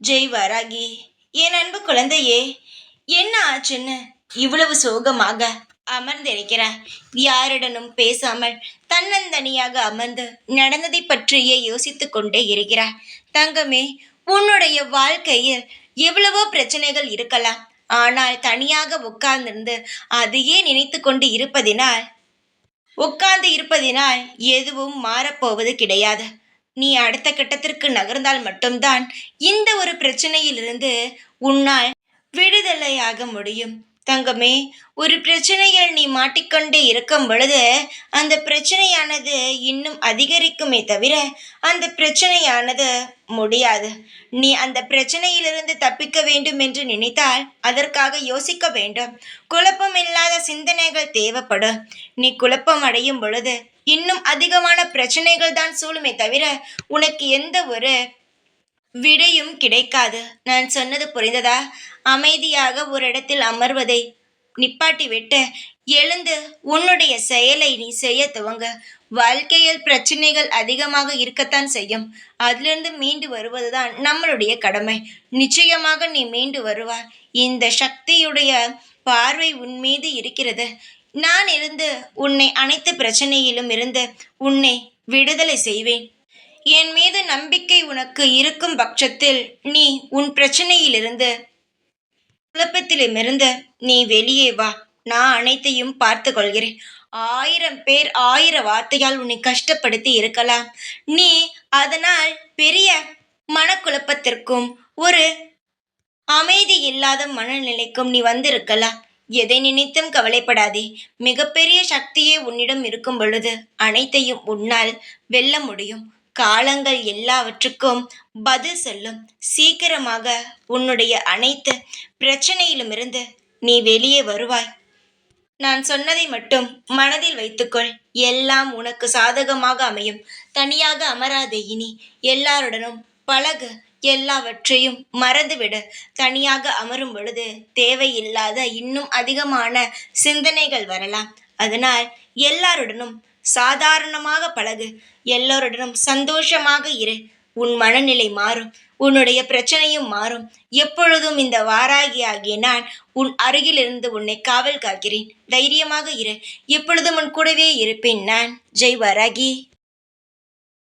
ஜெய் வராகி, என் அன்பு குழந்தையே, என்ன ஆச்சுன்னு இவ்வளவு சோகமாக அமர்ந்திருக்கிறாய்? யாருடனும் பேசாமல் தன்னந்தனியாக அமர்ந்து நடந்ததை பற்றியே யோசித்துக் கொண்டே இருக்கிறாய். தங்கமே, உன்னுடைய வாழ்க்கையில் எவ்வளவோ பிரச்சனைகள் இருக்கலாம். ஆனால் தனியாக உட்கார்ந்திருந்து அதையே நினைத்து கொண்டு இருப்பதினால் எதுவும் மாறப்போவது கிடையாது. நீ அடுத்த கட்டத்திற்கு நகர்ந்தால் மட்டும்தான் இந்த ஒரு பிரச்சனையிலிருந்து உன்னால் விடுதலையாக முடியும். தங்கமே, ஒரு பிரச்சனையில் நீ மாட்டிக்கொண்டே இருக்கும் பொழுது அந்த பிரச்சனையானது இன்னும் அதிகரிக்குமே தவிர அந்த பிரச்சனையானது முடியாது. நீ அந்த பிரச்சனையிலிருந்து தப்பிக்க வேண்டும் என்று நினைத்தால் அதற்காக யோசிக்க வேண்டும். குழப்பமில்லாத சிந்தனைகள் தேவைப்படும். நீ குழப்பம் அடையும் பொழுது இன்னும் அதிகமான பிரச்சனைகள் தான் சூழுமே தவிர உனக்கு எந்த ஒரு விடையும் கிடைக்காது. நான் சொன்னது புரிந்ததா? அமைதியாக ஒரு இடத்தில் அமர்வதை நிப்பாட்டிவிட்டு எழுந்து உன்னுடைய செயலை நீ செய்ய துவங்க. வாழ்க்கையில் பிரச்சனைகள் அதிகமாக இருக்கத்தான் செய்யும். அதிலிருந்து மீண்டு வருவதுதான் நம்மளுடைய கடமை. நிச்சயமாக நீ மீண்டு வருவாய். இந்த சக்தியுடைய பார்வை உன் மீது இருக்கிறது. நான் இருந்து உன்னை அனைத்து பிரச்சனையிலும் இருந்து உன்னை விடுதலை செய்வேன். என் மீது நம்பிக்கை உனக்கு இருக்கும் பட்சத்தில் நீ உன் பிரச்சனையிலிருந்து குழப்பத்திலுமிருந்து நீ வெளியே வா. நான் அனைத்தையும் பார்த்து கொள்கிறேன். 1000 பேர் 1000 வார்த்தையால் உன்னை கஷ்டப்படுத்தி இருக்கலாம். நீ அதனால் பெரிய மனக்குழப்பத்திற்கும் ஒரு அமைதி இல்லாத மனநிலைக்கும் நீ வந்திருக்கலாம். எதை நினைத்தும் கவலைப்படாதே. மிகப்பெரிய சக்தியே உன்னிடம் இருக்கும் பொழுது அனைத்தையும் உன்னால் வெல்ல முடியும். காலங்கள் எல்லாவற்றுக்கும் பதில் சொல்லும். சீக்கிரமாக உன்னுடைய அனைத்து பிரச்சனையிலுமிருந்து நீ வெளியே வருவாய். நான் சொன்னதை மட்டும் மனதில் வைத்துக்கொள். எல்லாம் உனக்கு சாதகமாக அமையும். தனியாக அமராதே. இனி எல்லாருடனும் பழகு. எல்லாவற்றையும் மறந்துவிடு. தனியாக அமரும் பொழுது தேவையில்லாத இன்னும் அதிகமான சிந்தனைகள் வரலாம். அதனால் எல்லாருடனும் சாதாரணமாக பழகு. எல்லோருடனும் சந்தோஷமாக இரு. உன் மனநிலை மாறும். உன்னுடைய பிரச்சனையும் மாறும். எப்பொழுதும் இந்த வாராகி ஆகிய நான் உன் அருகிலிருந்து உன்னை காவல் காக்கிறேன். தைரியமாக இரு. எப்பொழுதும் உன் கூடவே இருப்பேன் நான். ஜெய் வாராகி.